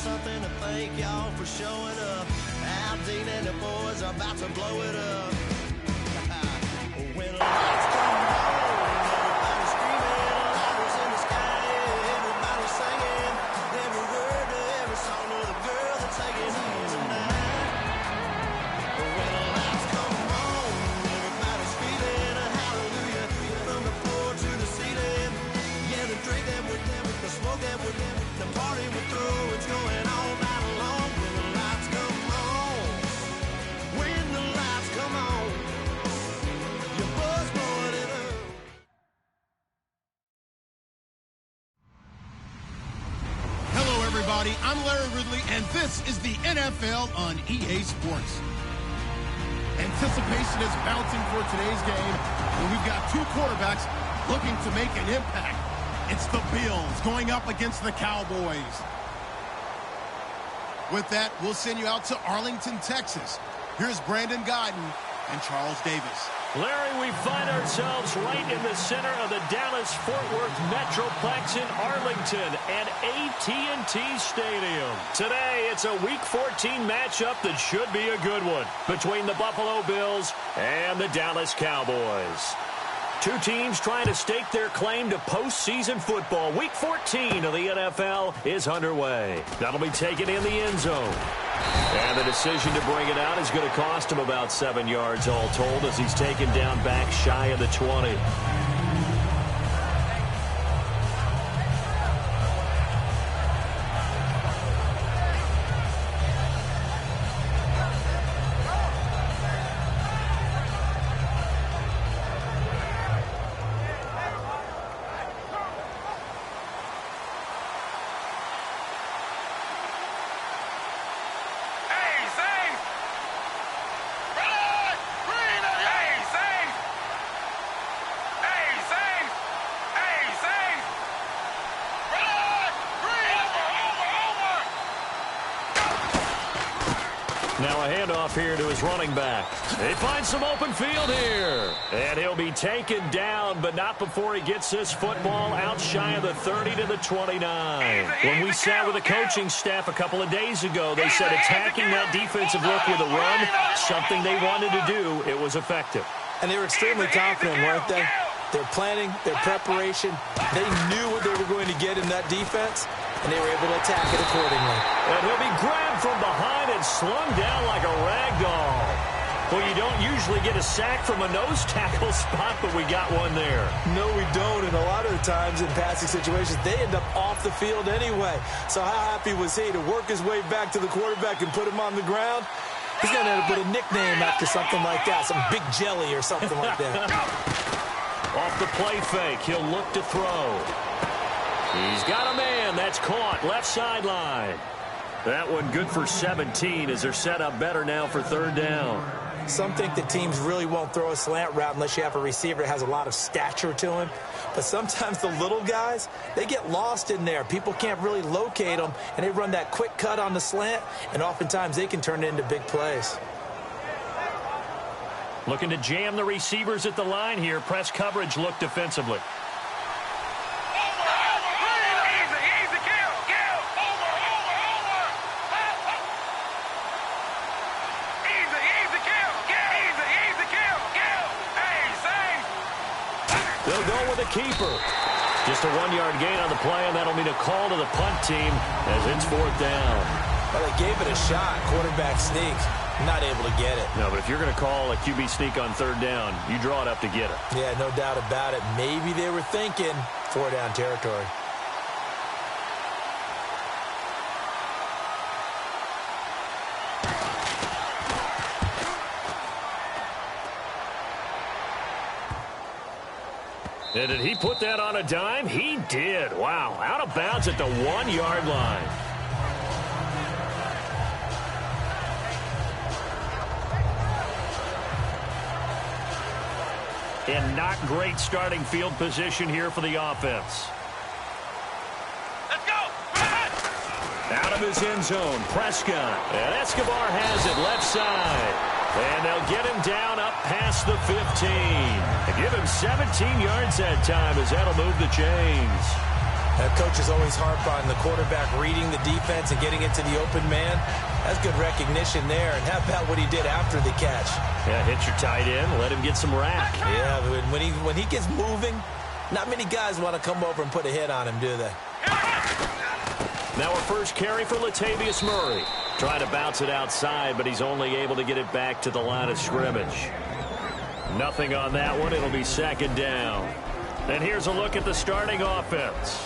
something to thank y'all for showing up. Al Dean and the boys are about to blow it up. When lights come on, everybody's screaming, lighters in the sky, yeah, everybody's singing. Every word to every song to the girl that's taking in tonight. When the lights come on, everybody's feeling a hallelujah. From the floor to the ceiling. Yeah, the drink that we're down, the smoke that we're down, the party we're through, it's going all night long. When the lights come on, when the lights come on, your buzz blowing it up. Hello, everybody. I'm Larry Ridley, and this is the NFL on EA Sports. Anticipation is bouncing for today's game, and we've got two quarterbacks looking to make an impact. It's the Bills going up against the Cowboys. With that, we'll send you out to Arlington, Texas. Here's Brandon Godden and Charles Davis. Larry, we find ourselves right in the center of the Dallas-Fort Worth Metroplex in Arlington and AT&T Stadium. Today, it's a Week 14 matchup that should be a good one between the Buffalo Bills and the Dallas Cowboys. Two teams trying to stake their claim to postseason football. Week 14 of the NFL is underway. That'll be taken in the end zone. And the decision to bring it out is going to cost him about 7 yards all told as he's taken down back shy of the 20. Now a handoff here to his running back. They find some open field here. And he'll be taken down, but not before he gets this football out shy of the 30 to the 29. When we sat with the coaching staff a couple of days ago, they said attacking that defensive look with a run, something they wanted to do, it was effective. And they were extremely confident, weren't they? Their planning, their preparation, they knew what they were going to get in that defense, and they were able to attack it accordingly. And he'll be grabbed from behind and slung down like a rag doll. Well, you don't usually get a sack from a nose tackle spot, but we got one there. No, we don't, and a lot of the times in passing situations, they end up off the field anyway. So how happy was he to work his way back to the quarterback and put him on the ground? He's going to end up with a nickname after something like that, some Big Jelly or something like that. Off the play fake, he'll look to throw. He's got a man. That's caught. Left sideline. That one good for 17 as they're set up better now for third down. Some think that teams really won't throw a slant route unless you have a receiver that has a lot of stature to him. But sometimes the little guys, they get lost in there. People can't really locate them, and they run that quick cut on the slant, and oftentimes they can turn it into big plays. Looking to jam the receivers at the line here. Press coverage look defensively. They'll go with a keeper. Just a 1-yard gain on the play, and that'll mean a call to the punt team as it's fourth down. Well, they gave it a shot. Quarterback sneak. Not able to get it. No, but if you're going to call a QB sneak on third down, you draw it up to get it. Yeah, no doubt about it. Maybe they were thinking 4-down territory. And did he put that on a dime? He did. Wow. Out of bounds at the 1-yard line. And not great starting field position here for the offense. Let's go! Out of his end zone, Prescott. And Escobar has it left side. And they'll get him down up past the 15. And give him 17 yards that time as that'll move the chains. Coaches always harp on the quarterback reading the defense and getting it to the open man. That's good recognition there. And how about what he did after the catch? Yeah, hit your tight end, let him get some rack. Yeah, but when he gets moving, not many guys want to come over and put a hit on him, do they? Now our first carry for Latavius Murray. Trying to bounce it outside, but he's only able to get it back to the line of scrimmage. Nothing on that one. It'll be second down. And here's a look at the starting offense.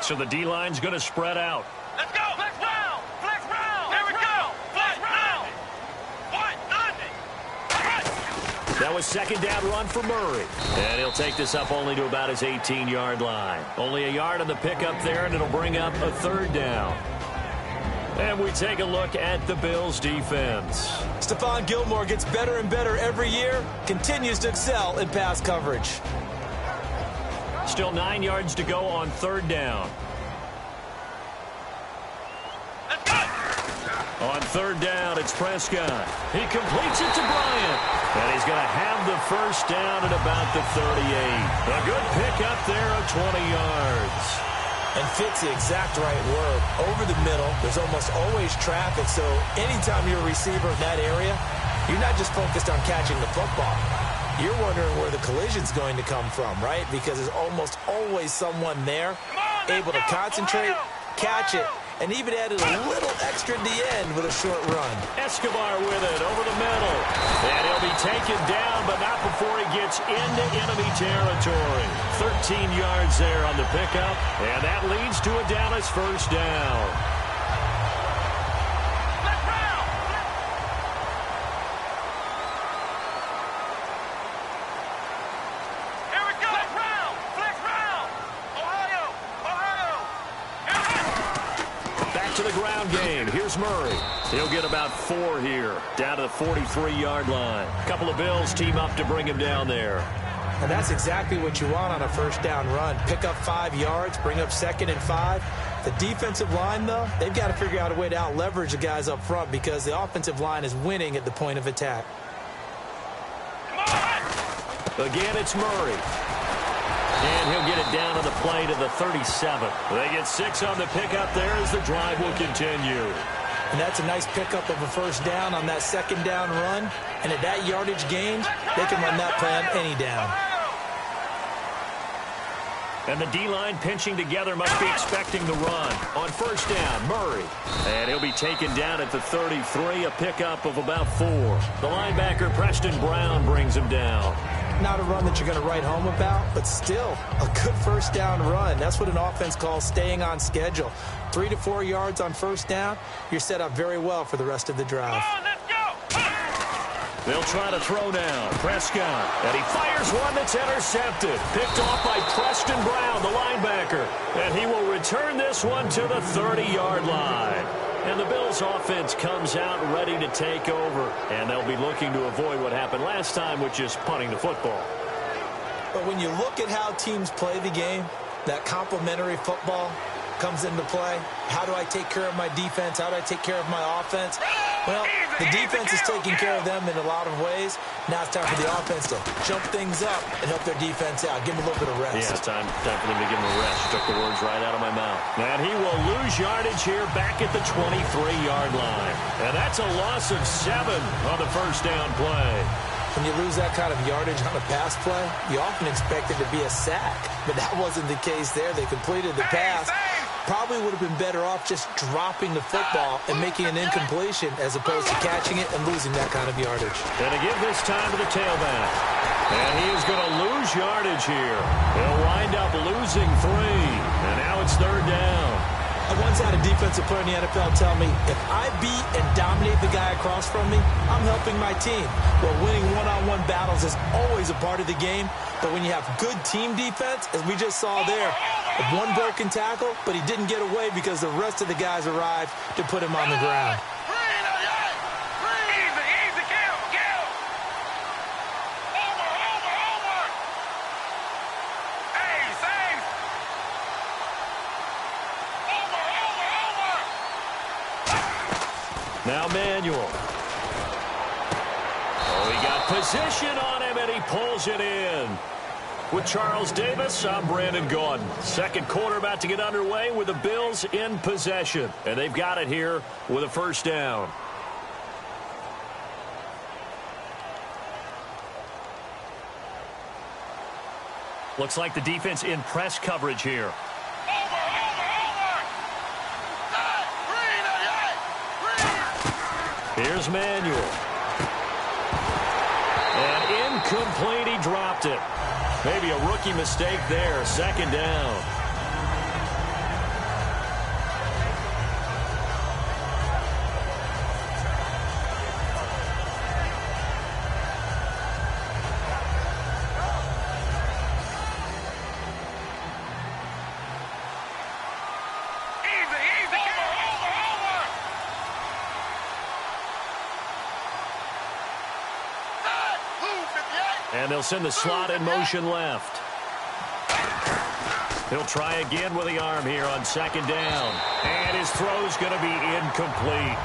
So the D-line's going to spread out. Let's go. Flex round. Flex round. There we go. Flex round. What? Nothing. That was second down run for Murray. And he'll take this up only to about his 18-yard line. Only a yard on the pickup there, and it'll bring up a third down. And we take a look at the Bills' defense. Stephon Gilmore gets better and better every year, continues to excel in pass coverage. Still 9 yards to go on third down. Let's go. On third down, it's Prescott. He completes it to Bryant. And he's going to have the first down at about the 38. A good pickup there of 20 yards. And fits the exact right word. Over the middle, there's almost always traffic, so anytime you're a receiver in that area, you're not just focused on catching the football. You're wondering where the collision's going to come from, right? Because there's almost always someone there able to concentrate, catch it, and even added a little extra at the end with a short run. Escobar with it over the middle. And he'll be taken down, but not before he gets into enemy territory. 13 yards there on the pickup, and that leads to a Dallas first down. To the ground game. Here's Murray. He'll get about 4 here, down to the 43-yard line. A couple of Bills team up to bring him down there. And that's exactly what you want on a first down run. Pick up 5 yards, bring up 2nd and 5. The defensive line, though, they've got to figure out a way to out-leverage the guys up front because the offensive line is winning at the point of attack. Again, it's Murray. And he'll get it down to the play to the 37. They get 6 on the pickup there as the drive will continue. And that's a nice pickup of a first down on that second down run. And at that yardage gain, they can run that play on any down. And the D-line pinching together must be expecting the run. On first down, Murray. And he'll be taken down at the 33, a pickup of about 4. The linebacker, Preston Brown, brings him down. Not a run that you're going to write home about, but still a good first down run. That's what an offense calls staying on schedule. 3 to 4 yards on first down, you're set up very well for the rest of the drive. Come on, let's go. They'll try to throw now. Prescott. And he fires one that's intercepted. Picked off by Preston Brown, the linebacker. And he will return this one to the 30-yard line. And the Bills' offense comes out ready to take over. And they'll be looking to avoid what happened last time, which is punting the football. But when you look at how teams play the game, that complementary football comes into play. How do I take care of my defense? How do I take care of my offense? Well, the defense is taking care of them in a lot of ways. Now it's time for the offense to jump things up and help their defense out. Give them a little bit of rest. Yeah, it's time for them to give them a rest. You took the words right out of my mouth. And he will lose yardage here back at the 23-yard line. And that's a loss of 7 on the first down play. When you lose that kind of yardage on a pass play, you often expect it to be a sack. But that wasn't the case there. They completed the pass. Probably would have been better off just dropping the football and making an incompletion as opposed to catching it and losing that kind of yardage. And to give this time to the tailback. And he is going to lose yardage here. He'll wind up losing 3. And now it's third down. I once had a defensive player in the NFL tell me, if I beat and dominate the guy across from me, I'm helping my team. Well, winning one-on-one battles is always a part of the game, but when you have good team defense, as we just saw there, one broken tackle, but he didn't get away because the rest of the guys arrived to put him on the ground. Now Manuel. Oh, he got position on him, and he pulls it in. With Charles Davis, I'm Brandon Gaudin. Second quarter about to get underway with the Bills in possession. And they've got it here with a first down. Looks like the defense in press coverage here. Here's Manuel. And incomplete, he dropped it. Maybe a rookie mistake there. Second down. And they'll send the slot in motion left. He'll try again with the arm here on second down. And his throw's going to be incomplete.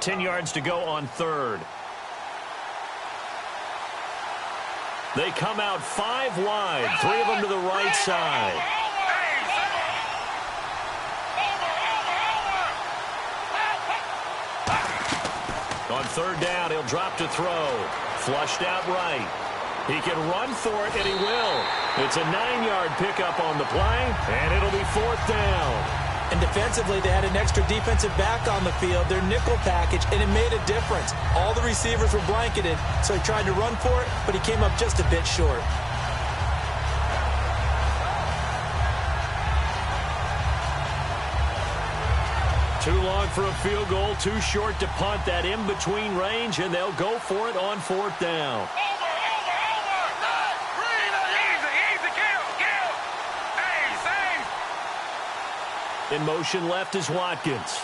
Ten yards to go on third. They come out 5 wide, 3 of them to the right side. On third down, he'll drop to throw. Flushed out right. He can run for it, and he will. It's a 9-yard pickup on the play, and it'll be fourth down. And defensively, they had an extra defensive back on the field, their nickel package, and it made a difference. All the receivers were blanketed, so he tried to run for it, but he came up just a bit short. Too long for a field goal, too short to punt. That in-between range, and they'll go for it on fourth down. In motion left is Watkins.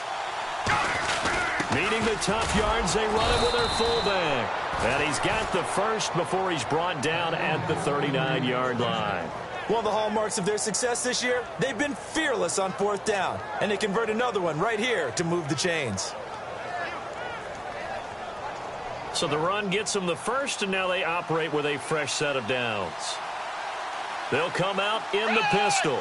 Needing the tough yards, they run it with their fullback. And he's got the first before he's brought down at the 39-yard line. One of the hallmarks of their success this year, they've been fearless on fourth down. And they convert another one right here to move the chains. So the run gets them the first, and now they operate with a fresh set of downs. They'll come out in the pistol.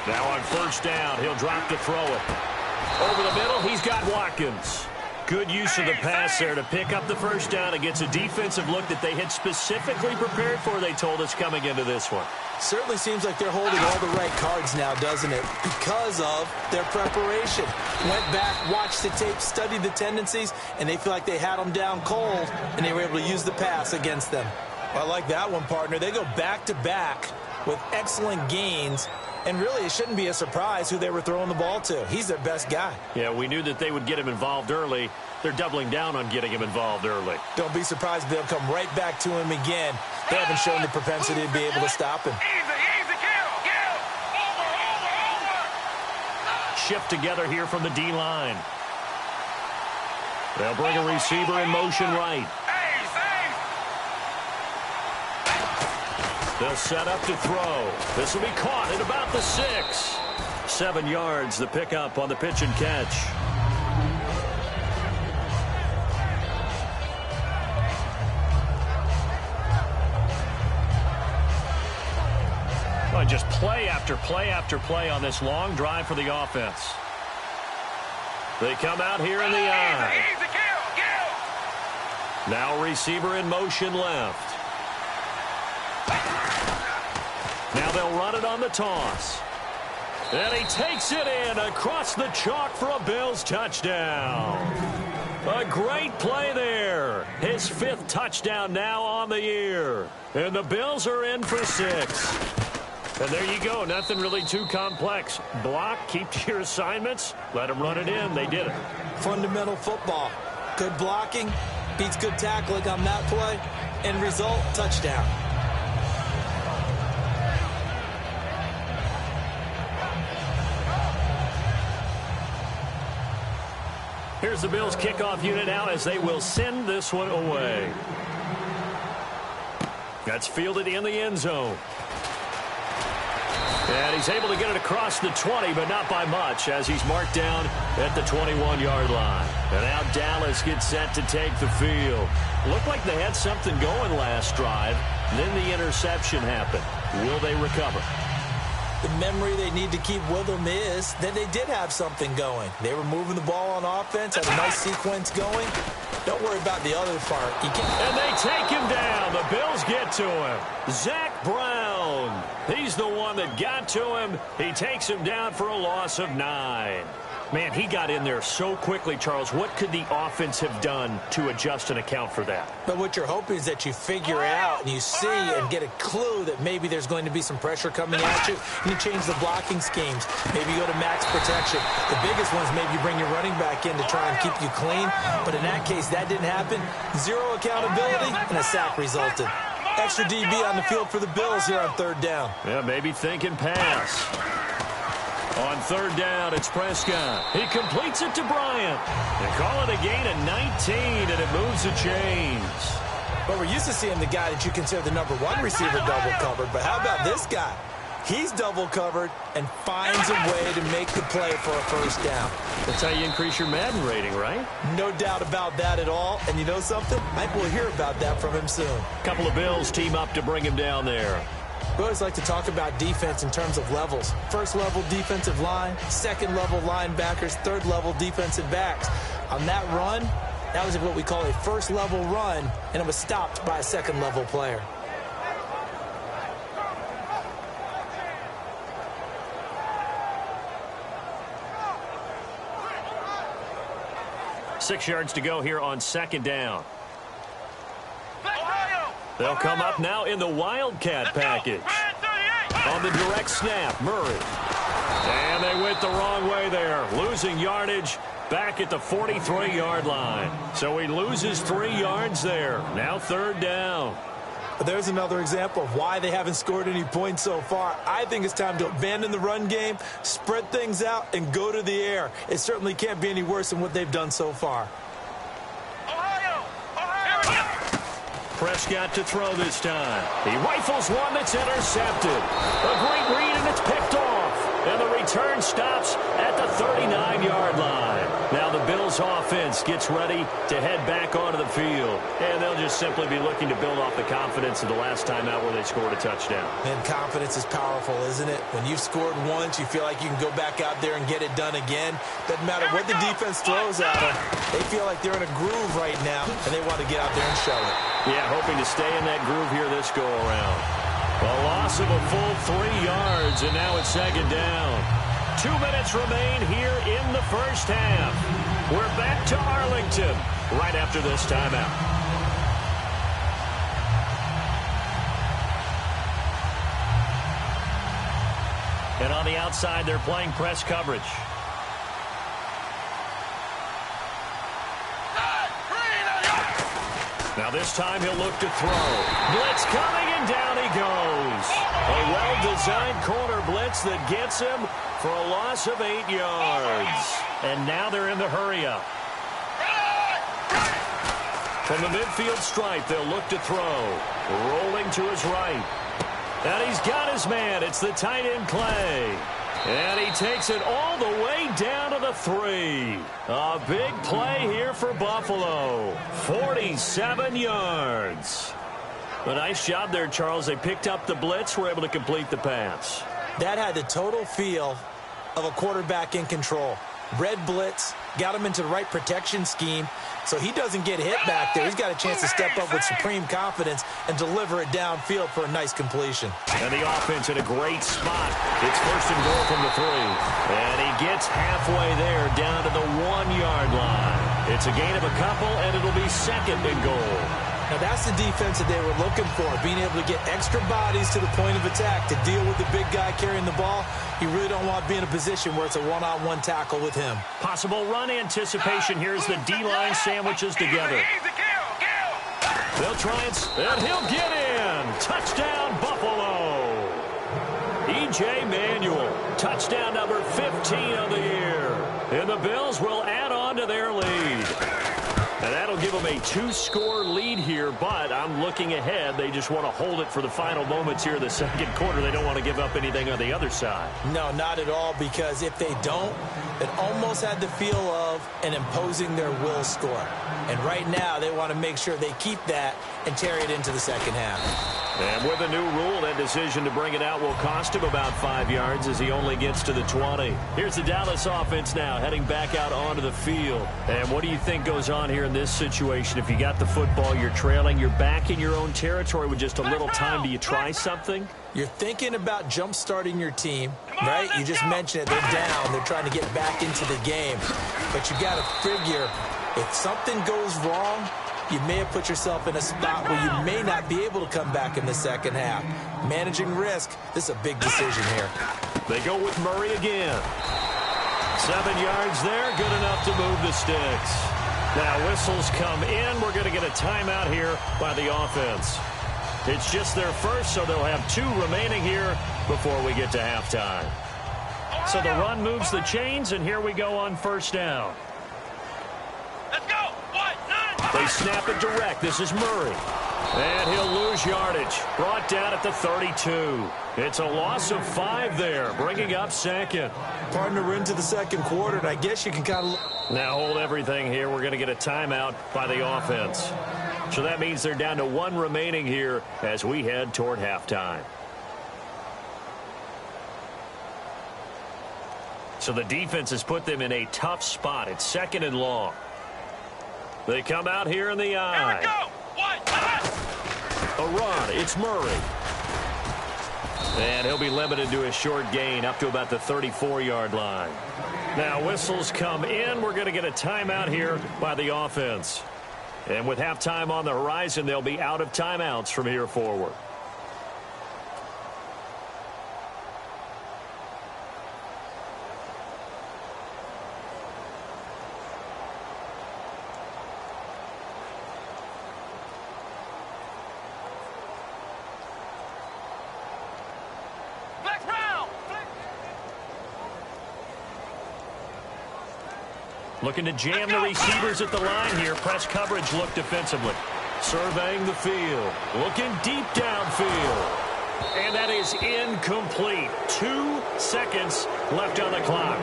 Now on first down, he'll drop to throw it. Over the middle, he's got Watkins. Good use of the pass there to pick up the first down against a defensive look that they had specifically prepared for, they told us, coming into this one. Certainly seems like they're holding all the right cards now, doesn't it? Because of their preparation. Went back, watched the tape, studied the tendencies, and they feel like they had them down cold, and they were able to use the pass against them. I like that one, partner. They go back-to-back with excellent gains. And really, it shouldn't be a surprise who they were throwing the ball to. He's their best guy. Yeah, we knew that they would get him involved early. They're doubling down on getting him involved early. Don't be surprised if they'll come right back to him again. They haven't shown the propensity to be able to stop him. Shift together here from the D-line. They'll bring a receiver in motion right. They'll set up to throw. This will be caught at about the 6. 7 yards, the pickup on the pitch and catch. Well, just play after play after play on this long drive for the offense. They come out here in the eye. Now receiver in motion left. Now they'll run it on the toss. And he takes it in across the chalk for a Bills touchdown. A great play there. His 5th touchdown now on the year. And the Bills are in for 6. And there you go. Nothing really too complex. Block, keep to your assignments, let them run it in. They did it. Fundamental football. Good blocking beats good tackling on that play. End result, touchdown. Here's the Bills' kickoff unit now as they will send this one away. That's fielded in the end zone. And he's able to get it across the 20, but not by much, as he's marked down at the 21-yard line. And now Dallas gets set to take the field. Looked like they had something going last drive. Then the interception happened. Will they recover? The memory they need to keep with them is that they did have something going. They were moving the ball on offense, had a nice sequence going. Don't worry about the other part. And they take him down. The Bills get to him. Zach Brown. He's the one that got to him. He takes him down for a loss of 9. Man, he got in there so quickly, Charles. What could the offense have done to adjust and account for that? But what you're hoping is that you figure out and you see and get a clue that maybe there's going to be some pressure coming at you, and you change the blocking schemes. Maybe you go to max protection. The biggest one is maybe you bring your running back in to try and keep you clean. But in that case, that didn't happen. Zero accountability, and a sack resulted. Extra DB on the field for the Bills here on third down. Yeah, maybe thinking pass. On third down, it's Prescott. He completes it to Bryant. They call it a gain of 19, and it moves the chains. But we're used to seeing the guy that you consider the number one receiver double covered. But how about this guy? He's double covered and finds a way to make the play for a first down. That's how you increase your Madden rating, right? No doubt about that at all. And you know something? I think we'll hear about that from him soon. Couple of Bills team up to bring him down there. We always like to talk about defense in terms of levels. First level defensive line, second level linebackers, third level defensive backs. On that run, that was what we call a first level run, and it was stopped by a second level player. Six yards to go here on second down. They'll come up now in the Wildcat package. On the direct snap, Murray. And they went the wrong way there, losing yardage back at the 43-yard line. So he loses 3 yards there. Now third down. But there's another example of why they haven't scored any points so far. I think it's time to abandon the run game, spread things out, and go to the air. It certainly can't be any worse than what they've done so far. Prescott to throw this time. He rifles one that's intercepted. A great read, and it's picked off. And the return stops at the 39-yard line. Now the Bills offense gets ready to head back onto the field. And they'll just simply be looking to build off the confidence of the last time out where they scored a touchdown. And confidence is powerful, isn't it? When you've scored once, you feel like you can go back out there and get it done again. Doesn't matter what the defense throws at them. They feel like they're in a groove right now, and they want to get out there and show it. Yeah, hoping to stay in that groove here this go-around. A loss of a full 3 yards, and now it's second down. 2 minutes remain here in the first half. We're back to Arlington right after this timeout. And on the outside, they're playing press coverage. Now this time he'll look to throw. Blitz coming, and down he goes. A well-designed corner blitz that gets him for a loss of 8 yards. And now they're in the hurry-up. From the midfield stripe, they'll look to throw. Rolling to his right. And he's got his man. It's the tight end, Clay. And he takes it all the way down to the 3. A big play here for Buffalo. 47 yards. A nice job there, Charles. They picked up the blitz, were able to complete the pass. That had the total feel of a quarterback in control. Red blitz, got him into the right protection scheme, so he doesn't get hit back there. He's got a chance to step up with supreme confidence and deliver it downfield for a nice completion. And the offense in a great spot. It's first and goal from the 3. And he gets halfway there down to the 1-yard line. It's a gain of a couple, and it'll be second and goal. Now, that's the defense that they were looking for, being able to get extra bodies to the point of attack to deal with the big guy carrying the ball. You really don't want to be in a position where it's a one-on-one tackle with him. Possible run anticipation. Here's the D-line sandwiches together. They'll try and he'll get in. Touchdown, Buffalo. E.J. Manuel, touchdown number 15 of the year. And the Bills will add on to their lead. And that'll give them a 2-score lead here, but I'm looking ahead. They just want to hold it for the final moments here in the second quarter. They don't want to give up anything on the other side. No, not at all, because if they don't, it almost had the feel of an imposing their will score. And right now, they want to make sure they keep that and carry it into the second half. And with a new rule, that decision to bring it out will cost him about 5 yards as he only gets to the 20. Here's the Dallas offense now heading back out onto the field. And what do you think goes on here in this situation? If you got the football, you're trailing, you're back in your own territory with just a little time. Do you try something? You're thinking about jump-starting your team, right? You just mentioned it. They're down. They're trying to get back into the game. But you got to figure, if something goes wrong, you may have put yourself in a spot where you may not be able to come back in the second half. Managing risk, this is a big decision here. They go with Murray again. 7 yards there, good enough to move the sticks. Now whistles come in. We're going to get a timeout here by the offense. It's just their first, so they'll have 2 remaining here before we get to halftime. So the run moves the chains, and here we go on first down. Let's go. 1-9. They snap it direct. This is Murray. And he'll lose yardage. Brought down at the 32. It's a loss of 5 there, bringing up second. Partner, we're into the second quarter, and I guess you can kind of... Now hold everything here. We're going to get a timeout by the offense. So that means they're down to 1 remaining here as we head toward halftime. So the defense has put them in a tough spot. It's 2nd and long. They come out here in the eye. Here we go. A run. It's Murray. And he'll be limited to a short gain up to about the 34-yard line. Now whistles come in. We're going to get a timeout here by the offense. And with halftime on the horizon, they'll be out of timeouts from here forward. Flex round. Looking to jam the receivers at the line here. Press coverage look defensively. Surveying the field. Looking deep downfield. And that is incomplete. 2 seconds left on the clock.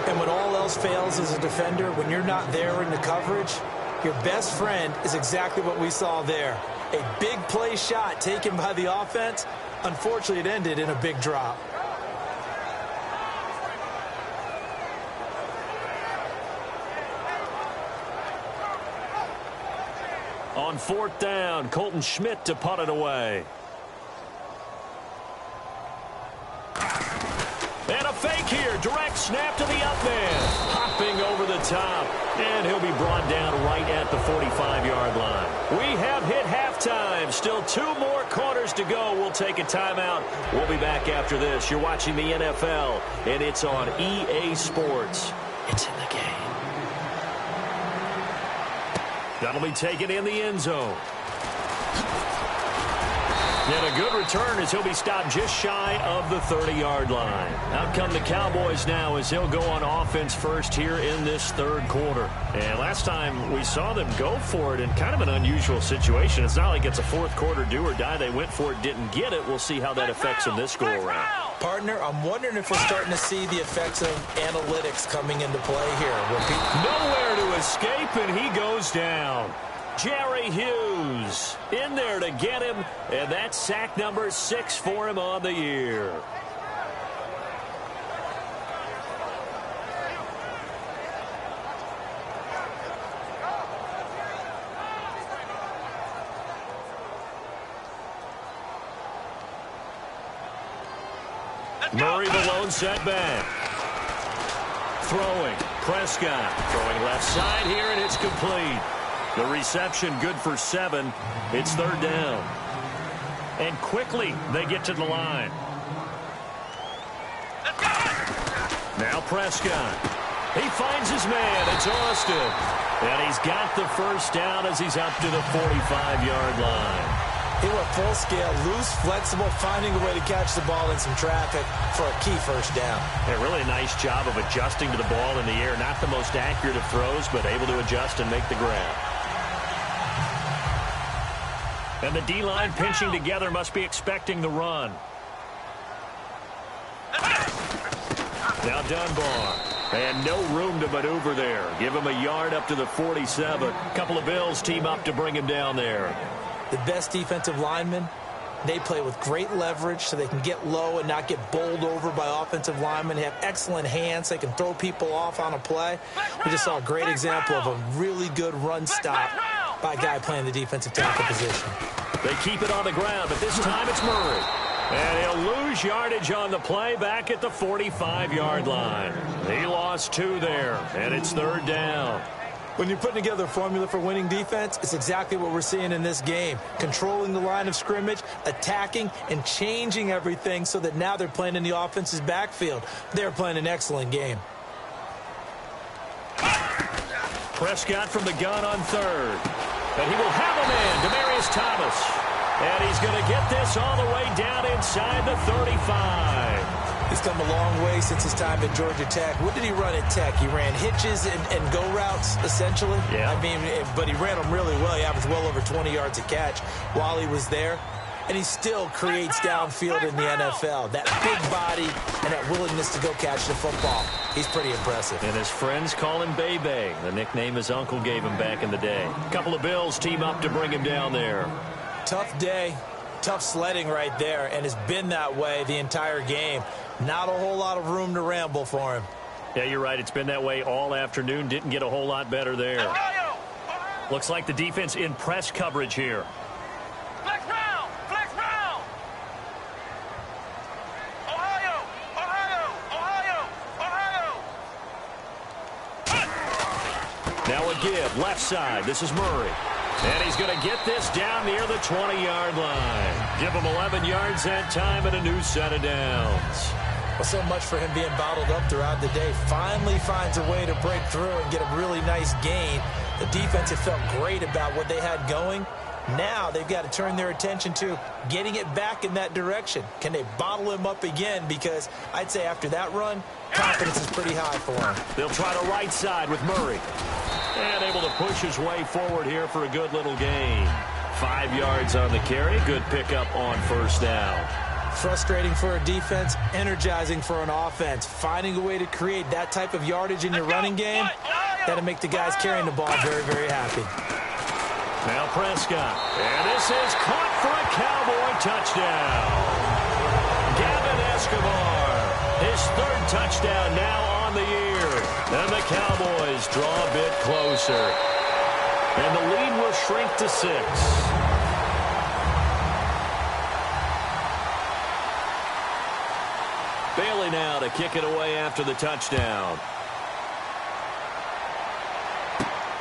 And when all else fails as a defender, when you're not there in the coverage, your best friend is exactly what we saw there. A big play shot taken by the offense. Unfortunately, it ended in a big drop. On 4th down, Colton Schmidt to punt it away. And a fake here. Direct snap to the up man. Hopping over the top. And he'll be brought down right at the 45-yard line. We have hit halftime. Still 2 more quarters to go. We'll take a timeout. We'll be back after this. You're watching the NFL, and it's on EA Sports. It's in the game. That'll be taken in the end zone. And a good return as he'll be stopped just shy of the 30-yard line. Out come the Cowboys now as he'll go on offense first here in this 3rd quarter. And last time we saw them go for it in kind of an unusual situation. It's not like it's a 4th quarter do or die. They went for it, didn't get it. We'll see how that affects them this go-around. Partner, I'm wondering if we're starting to see the effects of analytics coming into play here. Nowhere to escape, and he goes down. Jerry Hughes in there to get him, and that's sack number 6 for him on the year. Murray the lone setback. Throwing. Prescott throwing left side here, and it's complete. The reception good for 7. It's 3rd down. And quickly they get to the line. Now Prescott. He finds his man. It's Austin. And he's got the 1st down as he's up to the 45-yard line. He went full scale, loose, flexible, finding a way to catch the ball in some traffic for a key 1st down. A really nice job of adjusting to the ball in the air. Not the most accurate of throws, but able to adjust and make the grab. And the D-line pinching together must be expecting the run. Now Dunbar. And no room to maneuver there. Give him a yard up to the 47. Couple of Bills team up to bring him down there. The best defensive linemen, they play with great leverage so they can get low and not get bowled over by offensive linemen. They have excellent hands. They can throw people off on a play. We just saw a great example of a really good run stop by a guy playing the defensive tackle position. They keep it on the ground, but this time it's Murray. And he'll lose yardage on the play back at the 45-yard line. He lost 2 there, and it's 3rd down. When you're putting together a formula for winning defense, it's exactly what we're seeing in this game. Controlling the line of scrimmage, attacking, and changing everything so that now they're playing in the offense's backfield. They're playing an excellent game. Prescott from the gun on 3rd. And he will have a man, Demaryius Thomas. And he's going to get this all the way down inside the 35. He's come a long way since his time at Georgia Tech. What did he run at Tech? He ran hitches and go routes, essentially. Yeah. I mean, but he ran them really well. He averaged well over 20 yards a catch while he was there. And he still creates downfield in the NFL. That big body and that willingness to go catch the football. He's pretty impressive. And his friends call him Bebe, the nickname his uncle gave him back in the day. A couple of Bills team up to bring him down there. Tough day, tough sledding right there, and it's been that way the entire game. Not a whole lot of room to ramble for him. Yeah, you're right. It's been that way all afternoon. Didn't get a whole lot better there. Looks like the defense in press coverage here. Flex round! Flex round! Ohio! Ohio! Ohio! Ohio! Now a give, left side. This is Murray. And he's going to get this down near the 20-yard line. Give him 11 yards that time and a new set of downs. Well, so much for him being bottled up throughout the day. Finally finds a way to break through and get a really nice gain. The defense had felt great about what they had going. Now they've got to turn their attention to getting it back in that direction. Can they bottle him up again? Because I'd say after that run, confidence is pretty high for him. They'll try the right side with Murray. And able to push his way forward here for a good little gain. 5 yards on the carry. Good pickup on 1st down. Frustrating for a defense, energizing for an offense. Finding a way to create that type of yardage in your running game, that'll make the guys carrying the ball very, very happy. Now Prescott. And this is caught for a Cowboy touchdown. Gavin Escobar. His 3rd touchdown now on the year. And the Cowboys draw a bit closer. And the lead will shrink to 6. Bailey now to kick it away after the touchdown.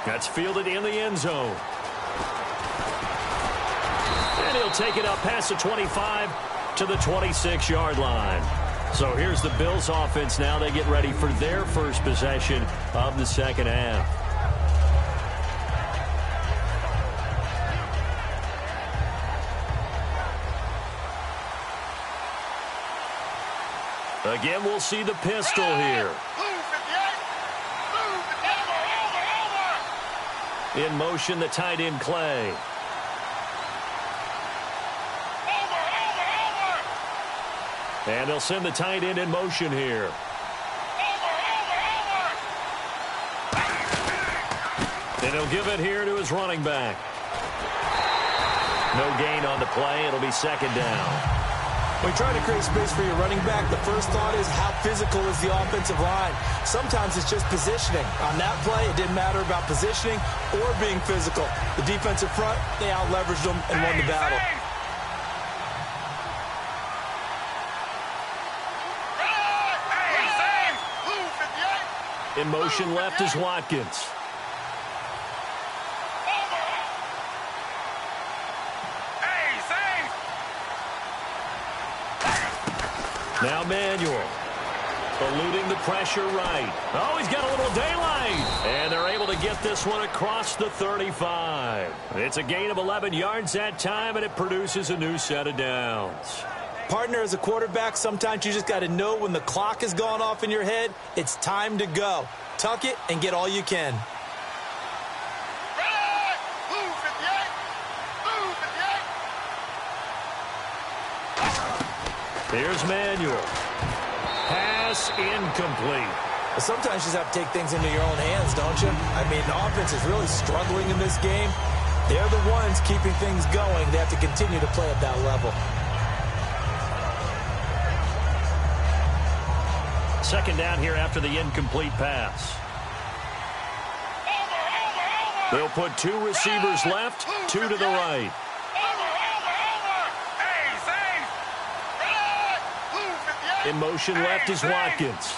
That's fielded in the end zone. And he'll take it up past the 25 to the 26-yard line. So here's the Bills offense now. They get ready for their first possession of the 2nd half. Again, we'll see the pistol here. In motion, the tight end, Clay. And they'll send the tight end in motion here. And he'll give it here to his running back. No gain on the play. It'll be 2nd down. When you're trying to create space for your running back, the first thought is how physical is the offensive line. Sometimes it's just positioning. On that play, it didn't matter about positioning or being physical. The defensive front, they out-leveraged them and won the battle. In motion left is Watkins. Now Manuel. Eluding the pressure right. Oh, he's got a little daylight. And they're able to get this one across the 35. It's a gain of 11 yards that time, and it produces a new set of downs. Partner, as a quarterback, sometimes you just got to know when the clock has gone off in your head, it's time to go. Tuck it and get all you can. Here's Manuel. Pass incomplete. But sometimes you just have to take things into your own hands, don't you? I mean, the offense is really struggling in this game. They're the ones keeping things going. They have to continue to play at that level. Second down here after the incomplete pass. They'll put two receivers left, two to the right. In motion left is Watkins.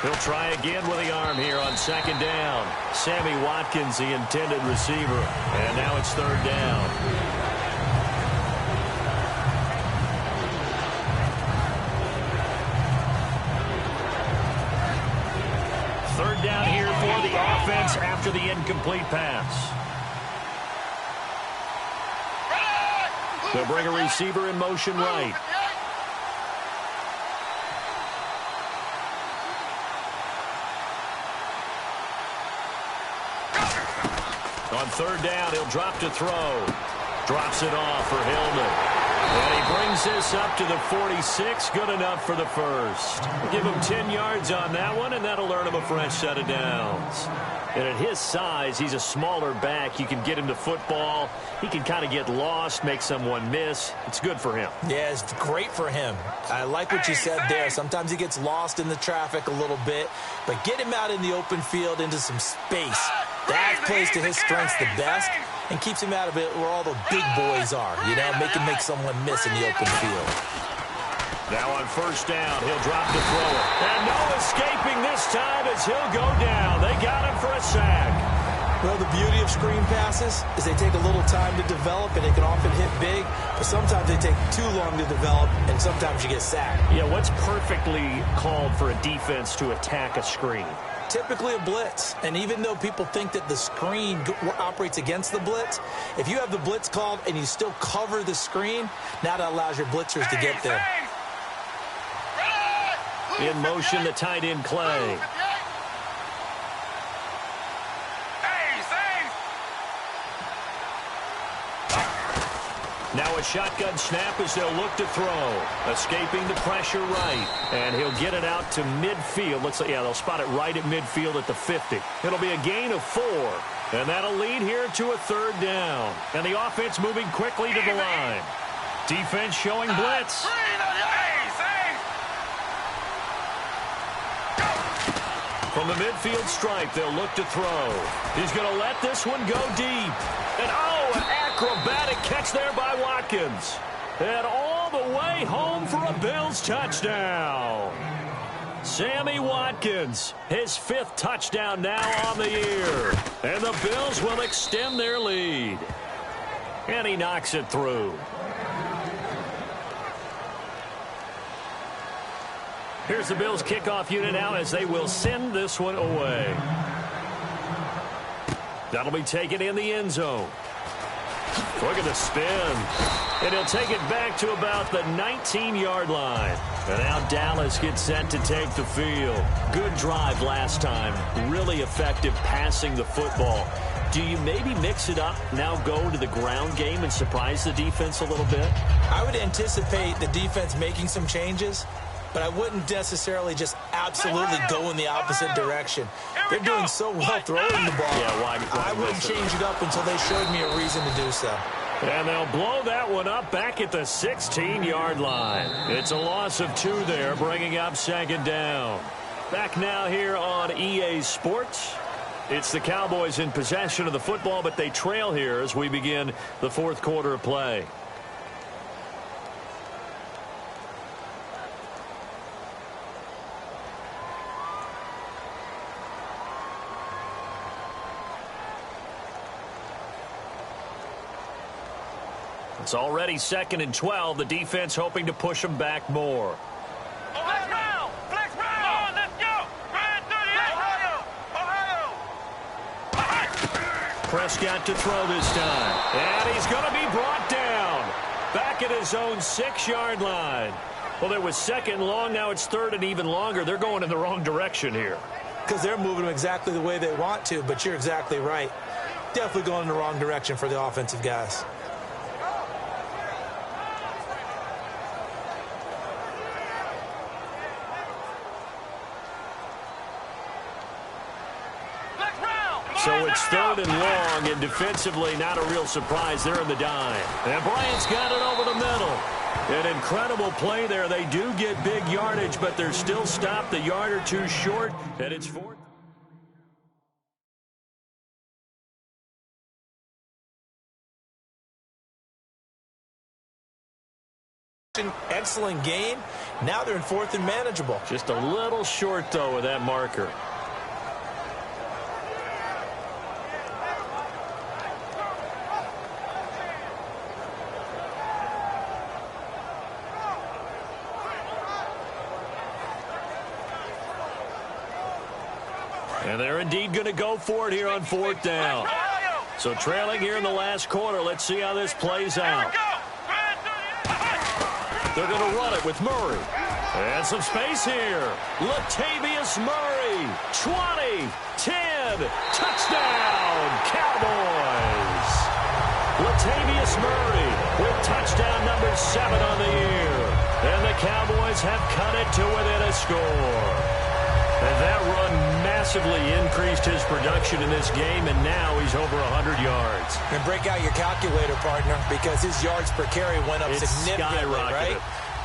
He'll try again with the arm here on second down. Sammy Watkins, the intended receiver. And now it's third down. Third down here for the offense after the incomplete pass. They'll bring a receiver in motion right. On third down, he'll drop to throw. Drops it off for Hillman. And he brings this up to the 46. Good enough for the first. Give him 10 yards on that one, and that'll earn him a fresh set of downs. And at his size, he's a smaller back. You can get him to football. He can kind of get lost, make someone miss. It's good for him. Yeah, it's great for him. I like what you said there. Sometimes he gets lost in the traffic a little bit, but get him out in the open field into some space. That plays to his strengths the best and keeps him out of it where all the big boys are, you know, make someone miss in the open field. Now on first down, he'll drop to throw it. And no escaping this time as he'll go down. They got him for a sack. Well, the beauty of screen passes is they take a little time to develop, and they can often hit big, but sometimes they take too long to develop, and sometimes you get sacked. Yeah, what's perfectly called for a defense to attack a screen? Typically a blitz, and even though people think that the screen operates against the blitz, if you have the blitz called and you still cover the screen, now that allows your blitzers to get there. In motion, the tight end Clay. Now a shotgun snap as they'll look to throw. Escaping the pressure right. And he'll get it out to midfield. Looks like, yeah, they'll spot it right at midfield at the 50. It'll be a gain of 4. And that'll lead here to a third down. And the offense moving quickly to the line. Defense showing blitz. From the midfield stripe, they'll look to throw. He's going to let this one go deep. And, oh, an acrobatic catch there by Watkins. And all the way home for a Bills touchdown. Sammy Watkins, his 5th touchdown now on the year. And the Bills will extend their lead. And he knocks it through. Here's the Bills kickoff unit now as they will send this one away. That'll be taken in the end zone. Look at the spin. And he'll take it back to about the 19-yard line. And now Dallas gets set to take the field. Good drive last time. Really effective passing the football. Do you maybe mix it up, now go to the ground game and surprise the defense a little bit? I would anticipate the defense making some changes, but I wouldn't necessarily just absolutely go in the opposite direction. They're doing so well throwing the ball. Yeah, why I wouldn't change it up until they showed me a reason to do so. And they'll blow that one up back at the 16-yard line. It's a loss of 2 there, bringing up second down. Back now here on EA Sports. It's the Cowboys in possession of the football, but they trail here as we begin the 4th quarter of play. It's already 2nd and 12. The defense hoping to push them back more. Flex round! Flex round! Come on, let's go! Grand 38! Ohio! Prescott to throw this time. And he's going to be brought down. Back at his own 6-yard line. Well, it was 2nd long. Now it's 3rd and even longer. They're going in the wrong direction here. Because they're moving them exactly the way they want to, but you're exactly right. Definitely going in the wrong direction for the offensive guys. So it's 3rd and long, and defensively not a real surprise. They're in the dime. And Bryant's got it over the middle. An incredible play there. They do get big yardage, but they're still stopped a yard or two short, and it's 4th. Excellent gain. Now they're in 4th and manageable. Just a little short, though, with that marker. And they're indeed going to go for it here on 4th down. So trailing here in the last quarter. Let's see how this plays out. They're going to run it with Murray. And some space here. Latavius Murray. 20, 10, touchdown, Cowboys. Latavius Murray with touchdown number 7 on the year. And the Cowboys have cut it to within a score. And that run massively increased his production in this game, and now he's over 100 yards. And break out your calculator, partner, because his yards per carry went up significantly, right?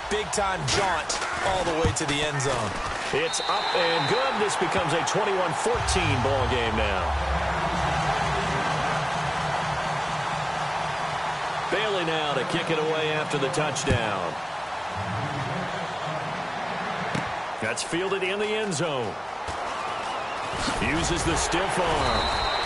Big-time jaunt all the way to the end zone. It's up and good. This becomes a 21-14 ball game now. Bailey now to kick it away after the touchdown. That's fielded in the end zone. Uses the stiff arm.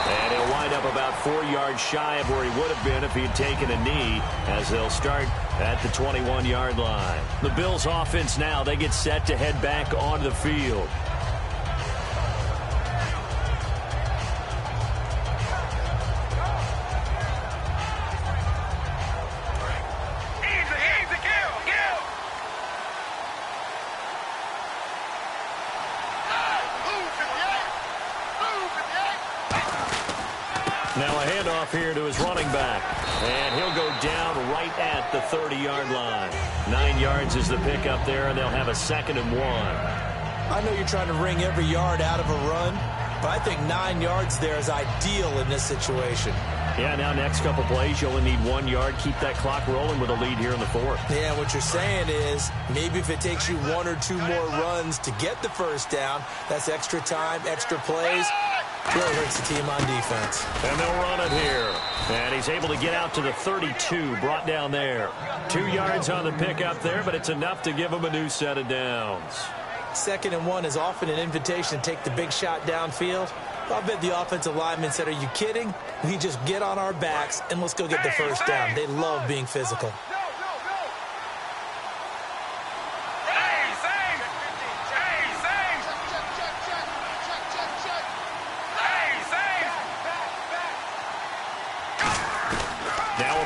And he'll wind up about 4 yards shy of where he would have been if he had taken a knee, as they'll start at the 21-yard line. The Bills offense now, they get set to head back onto the field. Now a handoff here to his running back. And he'll go down right at the 30-yard line. 9 yards is the pickup there, and they'll have a 2nd and 1. I know you're trying to wring every yard out of a run, but I think 9 yards there is ideal in this situation. Yeah, now next couple plays, you only need 1 yard. Keep that clock rolling with a lead here in the 4th. Yeah, what you're saying is maybe if it takes you 1 or 2 more runs to get the first down, that's extra time, extra plays. Really hurts the team on defense. And they'll run it here. And he's able to get out to the 32, brought down there. 2 yards on the pickup there, but it's enough to give him a new set of downs. 2nd and 1 is often an invitation to take the big shot downfield. I bet the offensive linemen said, are you kidding? We just get on our backs and let's go get the first down. They love being physical.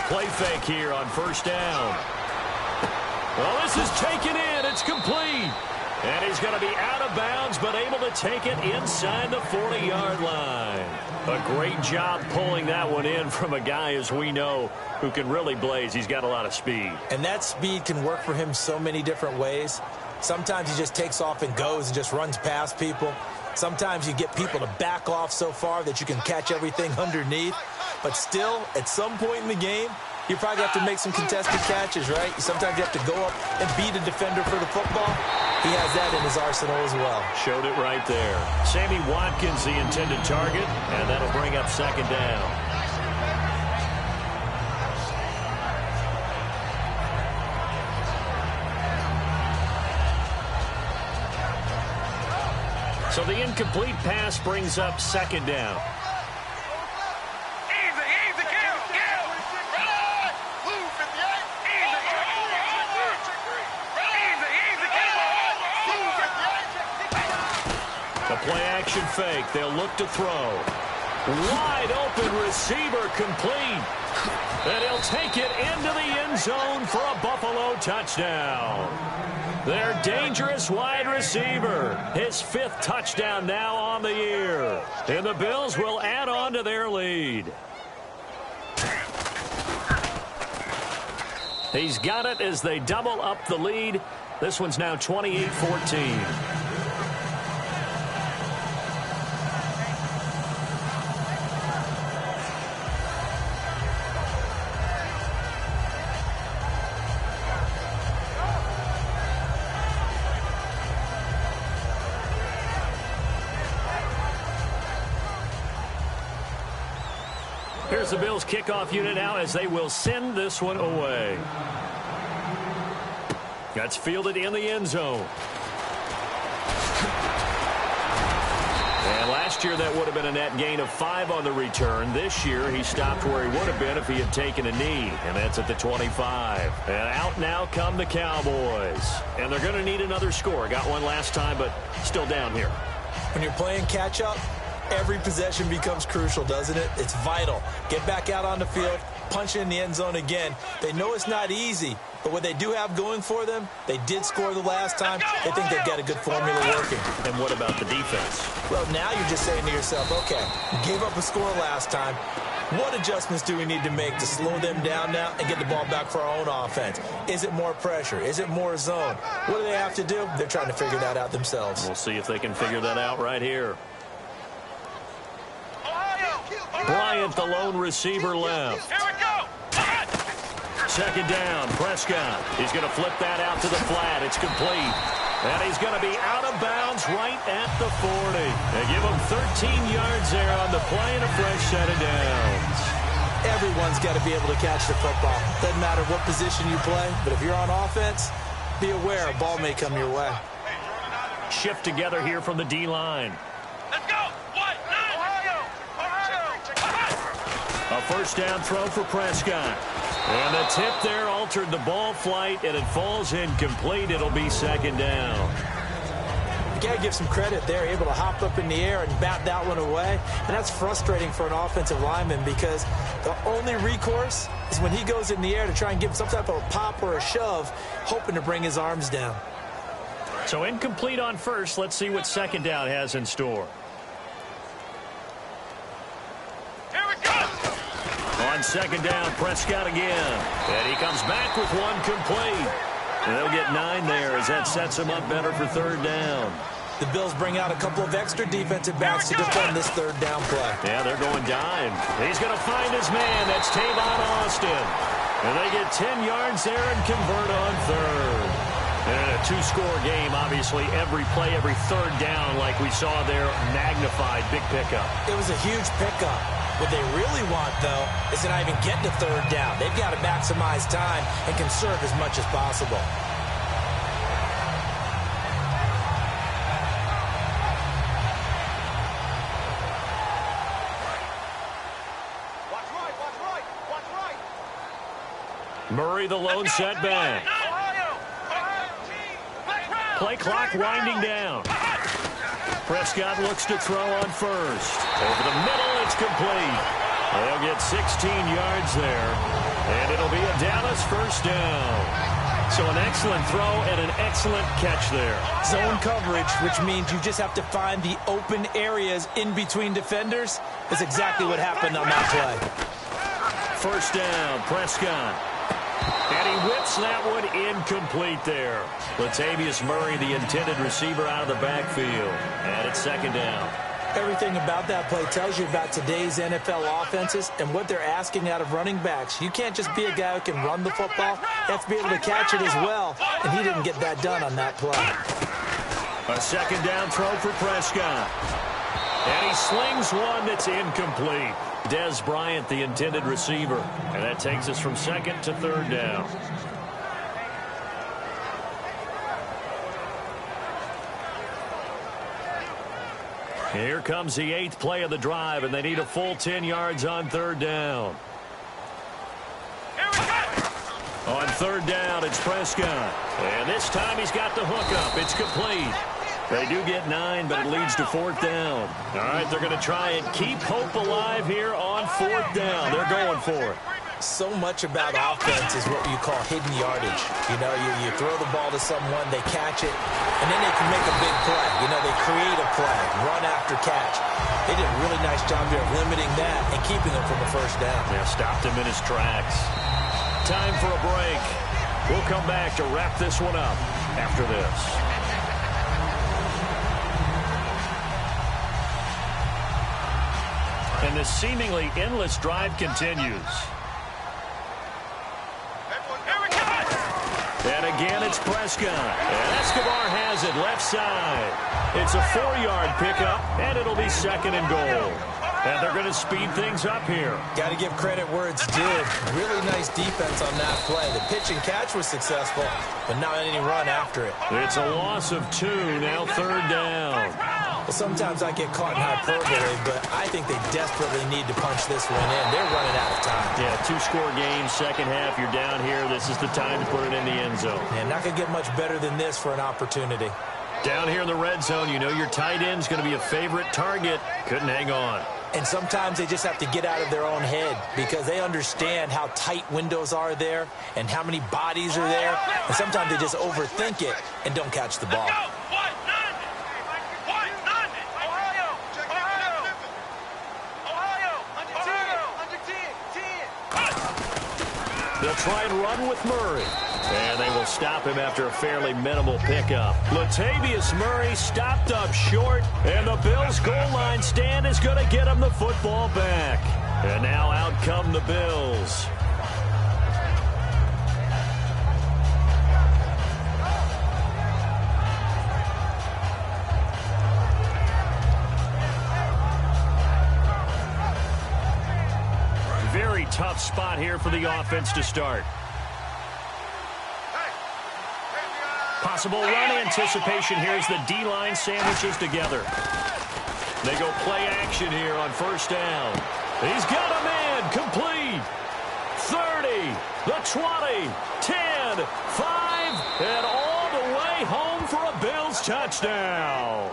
Play fake here on 1st down. Well, this is taken in. It's complete. And he's going to be out of bounds, but able to take it inside the 40-yard line. A great job pulling that one in from a guy, as we know, who can really blaze. He's got a lot of speed. And that speed can work for him so many different ways. Sometimes he just takes off and goes and just runs past people. Sometimes you get people to back off so far that you can catch everything underneath. But still, at some point in the game, you probably have to make some contested catches, right? Sometimes you have to go up and beat a defender for the football. He has that in his arsenal as well. Showed it right there. Sammy Watkins, the intended target, and that'll bring up 2nd down. So the incomplete pass brings up 2nd down. Easy, kill. play-action fake. They'll look to throw. Wide open receiver complete. And he'll take it into the end zone for a Buffalo touchdown. Their dangerous wide receiver. His 5th touchdown now on the year. And the Bills will add on to their lead. He's got it as they double up the lead. This one's now 28-14. Here's the Bills' kickoff unit now as they will send this one away. That's fielded in the end zone. And last year that would have been a net gain of 5 on the return. This year he stopped where he would have been if he had taken a knee. And that's at the 25. And out now come the Cowboys. And they're going to need another score. Got one last time, but still down here. When you're playing catch-up, every possession becomes crucial, doesn't it? It's vital. Get back out on the field, punch in the end zone again. They know it's not easy, but what they do have going for them, they did score the last time. They think they've got a good formula working. And what about the defense? Well, now you're just saying to yourself, okay, we gave up a score last time. What adjustments do we need to make to slow them down now and get the ball back for our own offense? Is it more pressure? Is it more zone? What do they have to do? They're trying to figure that out themselves. We'll see if they can figure that out right here. Bryant, the lone receiver, left. Here we go. Second down, Prescott. He's going to flip that out to the flat. It's complete. And he's going to be out of bounds right at the 40. They give him 13 yards there on the play and a fresh set of downs. Everyone's got to be able to catch the football. Doesn't matter what position you play, but if you're on offense, be aware a ball may come your way. Shift together here from the D-line. Let's go. A first down throw for Prescott. And the tip there altered the ball flight, and it falls incomplete. It'll be second down. You got to give some credit there, able to hop up in the air and bat that one away. And that's frustrating for an offensive lineman because the only recourse is when he goes in the air to try and give some type of a pop or a shove, hoping to bring his arms down. So incomplete on first. Let's see what second down has in store. On second down, Prescott again. And he comes back with one complete. And they'll get 9 there as that sets him up better for third down. The Bills bring out a couple of extra defensive backs to defend this third down play. Yeah, they're going dime. He's going to find his man. That's Tavon Austin. And they get 10 yards there and convert on third. And in a 2-score game, obviously, every play, every third down, like we saw there, magnified, big pickup. It was a huge pickup. What they really want, though, is to not even get to third down. They've got to maximize time and conserve as much as possible. Watch right. Murray, the lone setback. Play clock winding down. Prescott looks to throw on first. Over the middle, it's complete. They'll get 16 yards there, and it'll be a Dallas first down. So an excellent throw and an excellent catch there. Zone coverage, which means you just have to find the open areas in between defenders. That's exactly what happened on that play. First down, Prescott. And he whips that one incomplete there. Latavius Murray, the intended receiver, out of the backfield. And it's second down. Everything about that play tells you about today's NFL offenses and what they're asking out of running backs. You can't just be a guy who can run the football. You have to be able to catch it as well. And he didn't get that done on that play. A second down throw for Prescott. And he slings one that's incomplete. Dez Bryant, the intended receiver. And that takes us from second to third down. Here comes the 8th play of the drive, and they need a full 10 yards on third down. On third down, it's Prescott. And this time he's got the hook up. It's complete. They do get 9, but it leads to 4th down. All right, they're going to try and keep hope alive here on 4th down. They're going for it. So much about offense is what you call hidden yardage. You know, you throw the ball to someone, they catch it, and then they can make a big play. You know, they create a play, run after catch. They did a really nice job there of limiting that and keeping him from a first down. Yeah, stopped him in his tracks. Time for a break. We'll come back to wrap this one up after this. And this seemingly endless drive continues. And again, it's Brisco. And Escobar has it left side. It's a 4-yard pickup, and it'll be 2nd and goal. And they're going to speed things up here. Got to give credit where it's due. Really nice defense on that play. The pitch and catch was successful, but not any run after it. It's a loss of 2, now 3rd down. Well, sometimes I get caught in hyperbole, but I think they desperately need to punch this one in. They're running out of time. Yeah, 2-score game, second half. You're down here. This is the time to put it in the end zone. And not going to get much better than this for an opportunity. Down here in the red zone, you know your tight end's going to be a favorite target. Couldn't hang on. And sometimes they just have to get out of their own head because they understand how tight windows are there and how many bodies are there. And sometimes they just overthink it and don't catch the ball. They'll try and run with Murray. And they will stop him after a fairly minimal pickup. Latavius Murray stopped up short. And the Bills' goal line stand is going to get him the football back. And now out come the Bills. Very tough spot here for the offense to start. Possible run anticipation here as the D-line sandwiches together. They go play action here on 1st down. He's got a man complete. 30, the 20, 10, 5, and all the way home for a Bills touchdown.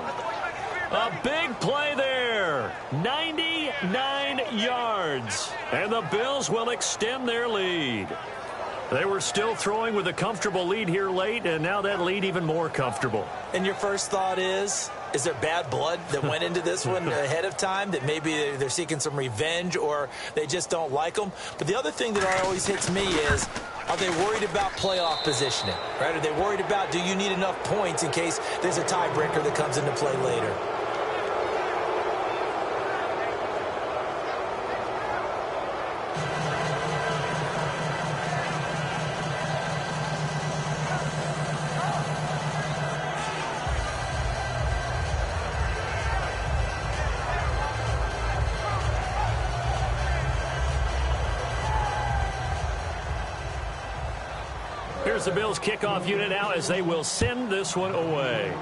A big play there. 99 yards. And the Bills will extend their lead. They were still throwing with a comfortable lead here late, and now that lead even more comfortable. And your first thought is there bad blood that went into this one ahead of time, that maybe they're seeking some revenge or they just don't like them? But the other thing that always hits me is, are they worried about playoff positioning? Right? Are they worried about, do you need enough points in case there's a tiebreaker that comes into play later? Here's the Bills kickoff unit now as they will send this one away.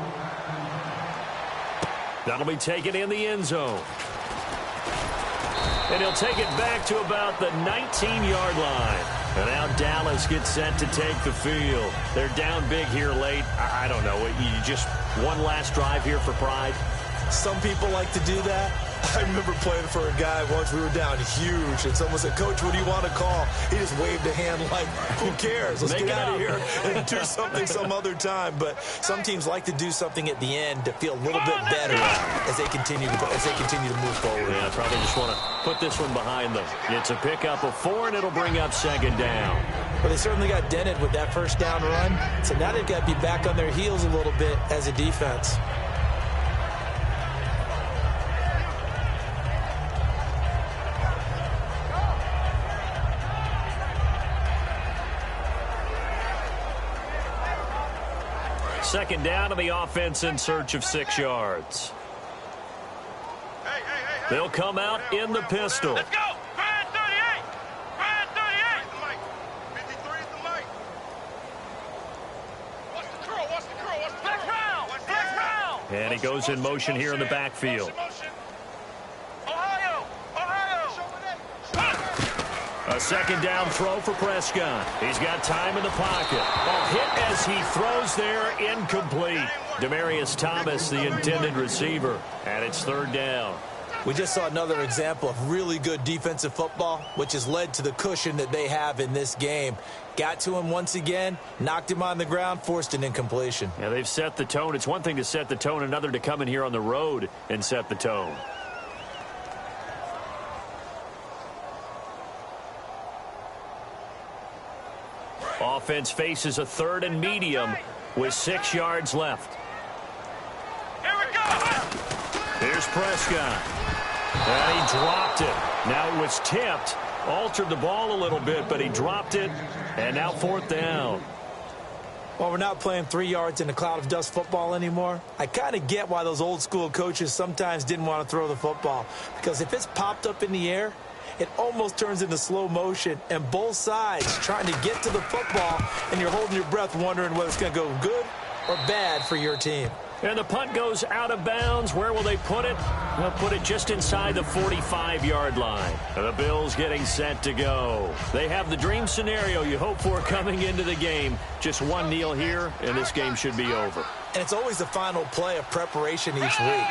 That'll be taken in the end zone. And he'll take it back to about the 19-yard line. And now Dallas gets set to take the field. They're down big here late. I don't know. You just one last drive here for pride? Some people like to do that. I remember playing for a guy once. We were down huge, and someone said, "Coach, what do you want to call?" He just waved a hand like, who cares? Let's get out of here and do something some other time. But some teams like to do something at the end to feel a little bit better as they continue to move forward. Yeah, probably just want to put this one behind them. It's a pickup of 4, and it'll bring up 2nd down. Well, they certainly got dented with that 1st down run, so now they've got to be back on their heels a little bit as a defense. Second down to the offense in search of 6 yards. They'll come out in the pistol. Let's go! Grind 38! Grind 38! 53 is the mic. Watch the curl, watch the curl, watch the curl. Flex round! Flex round! And he goes in motion here in the backfield. Ohio! Ohio! A A second down throw for Prescott. He's got time in the pocket. Hit as he throws there, incomplete. Demaryius Thomas, the intended receiver, and it's third down. We just saw another example of really good defensive football, which has led to the cushion that they have in this game. Got to him once again, knocked him on the ground, forced an incompletion. Yeah, they've set the tone. It's one thing to set the tone, another to come in here on the road and set the tone. Offense faces a 3rd and medium with 6 yards left. Here we go. Here's Prescott. And he dropped it. Now it was tipped. Altered the ball a little bit, but he dropped it. And now 4th down. Well, we're not playing 3 yards in a cloud of dust football anymore. I kind of get why those old school coaches sometimes didn't want to throw the football. Because if it's popped up in the air, it almost turns into slow motion, and both sides trying to get to the football, and you're holding your breath wondering whether it's going to go good or bad for your team. And the punt goes out of bounds. Where will they put it? They'll put it just inside the 45-yard line. And the Bills getting set to go. They have the dream scenario you hope for coming into the game. Just one kneel here, and this game should be over. And it's always the final play of preparation each week.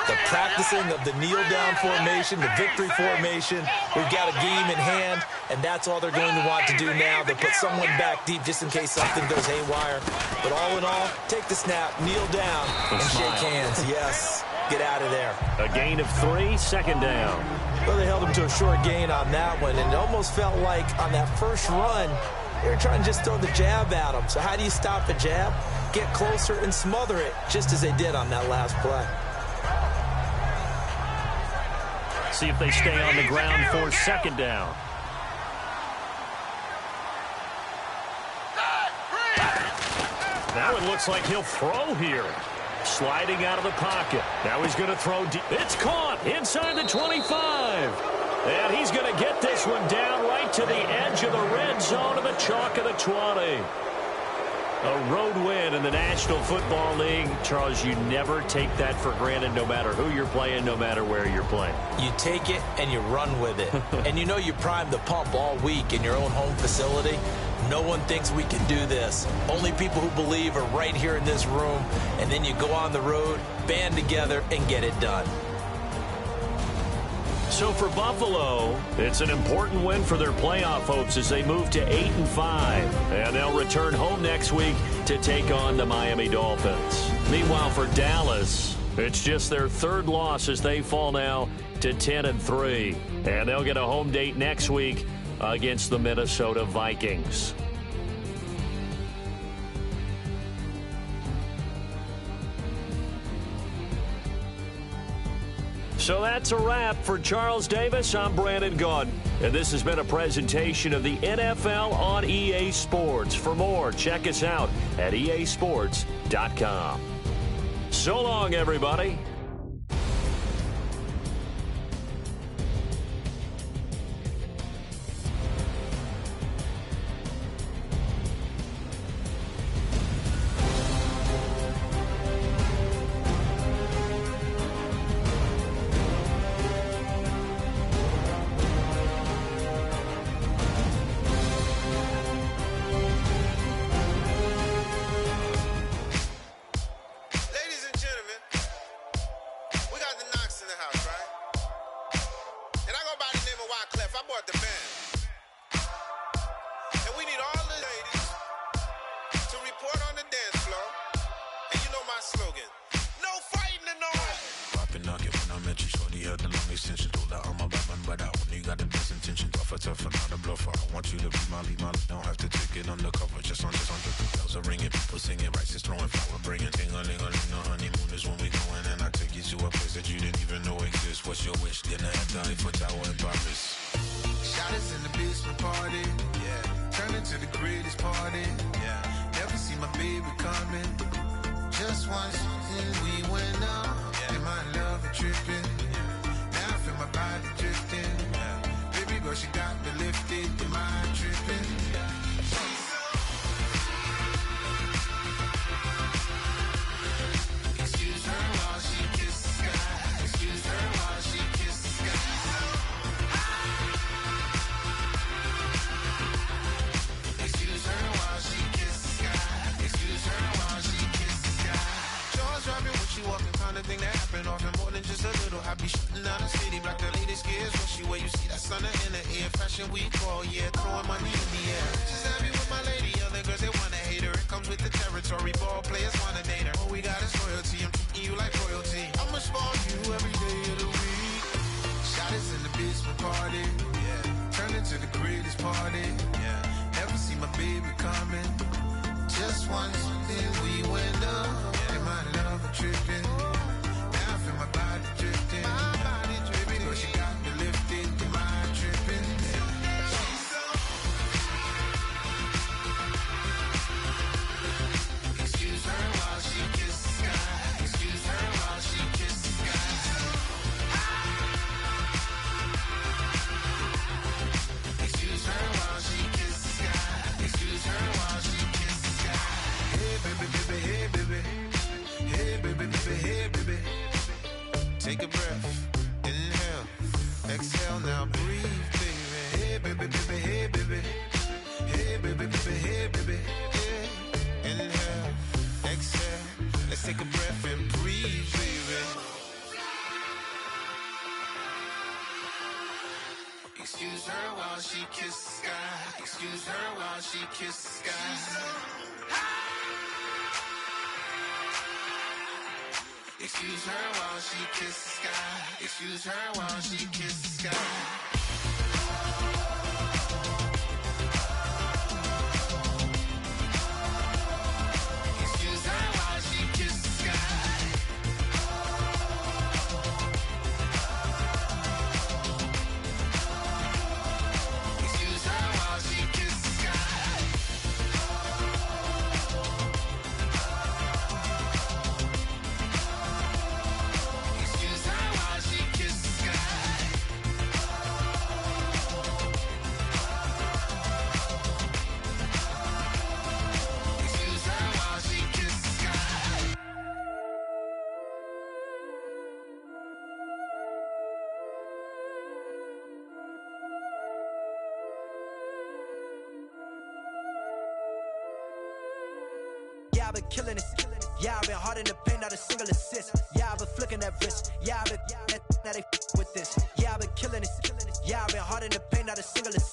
The practicing of the kneel-down formation, the victory formation. We've got a game in hand, and that's all they're going to want to do now. They'll put someone back deep just in case something goes haywire. But all in all, take the snap, kneel down, and shake hands. Yes, get out of there. A gain of 3, second down. Well, they held him to a short gain on that one, and it almost felt like on that first run, they were trying to just throw the jab at him. So how do you stop a jab? Get closer and smother it, just as they did on that last play. See if they stay on the ground for second down. Now it looks like he'll throw here. Sliding out of the pocket. Now he's going to throw deep. It's caught inside the 25. And he's going to get this one down right to the edge of the red zone of the chalk of the 20. A road win in the National Football League. Charles, you never take that for granted no matter who you're playing, no matter where you're playing. You take it and you run with it. And you know you primed the pump all week in your own home facility. No one thinks we can do this. Only people who believe are right here in this room. And then you go on the road, band together, and get it done. So for Buffalo, it's an important win for their playoff hopes as they move to 8-5. And they'll return home next week to take on the Miami Dolphins. Meanwhile, for Dallas, it's just their 3rd loss as they fall now to 10-3. And they'll get a home date next week against the Minnesota Vikings. So that's a wrap. For Charles Davis, I'm Brandon Gaudin. And this has been a presentation of the NFL on EA Sports. For more, check us out at easports.com. So long, everybody. Be shooting down the city, block the latest gears. Rush you where you see that sun in the air. Fashion week all year, throwing money in the air. She's happy with my lady, other girls they wanna hate her. It comes with the territory, ball players wanna date her. All we got is loyalty, I'm treating you like royalty. I'ma spoil you every day of the week. Shot is in the basement party, yeah. Turn into the greatest party, yeah. Never see my baby coming. Just once, then we went up. Yeah. And my love tripping. Now I feel my body drifting. My body dripping. But she got me lifted. Your mind tripping. She's so. Excuse her while she kisses the sky. Excuse her while she kisses the sky. Excuse her while she kisses the sky. Excuse her while she kisses the sky. Hey baby, baby, hey baby. Hey baby, baby, hey baby. Take a breath, inhale, exhale, now breathe, baby. Hey baby, baby, hey baby. Hey baby, baby, hey baby. Yeah. Inhale, exhale, let's take a breath and breathe, baby. Excuse her while she kisses the sky. Excuse her while she kisses the sky. Excuse her while she kisses the sky. Excuse her while she kisses the sky. Excuse her while she kisses the sky. Excuse her while she kisses the sky. Excuse her while she kisses the sky. Excuse her while she kisses the sky. Yeah, I've been killing it. Yeah, I've been hard in the paint, not a single assist. Yeah, I've been flicking that wrist. Yeah, I've been now they with this. Yeah, I've been killing it. Yeah, I've been hard in the paint, not a single assist.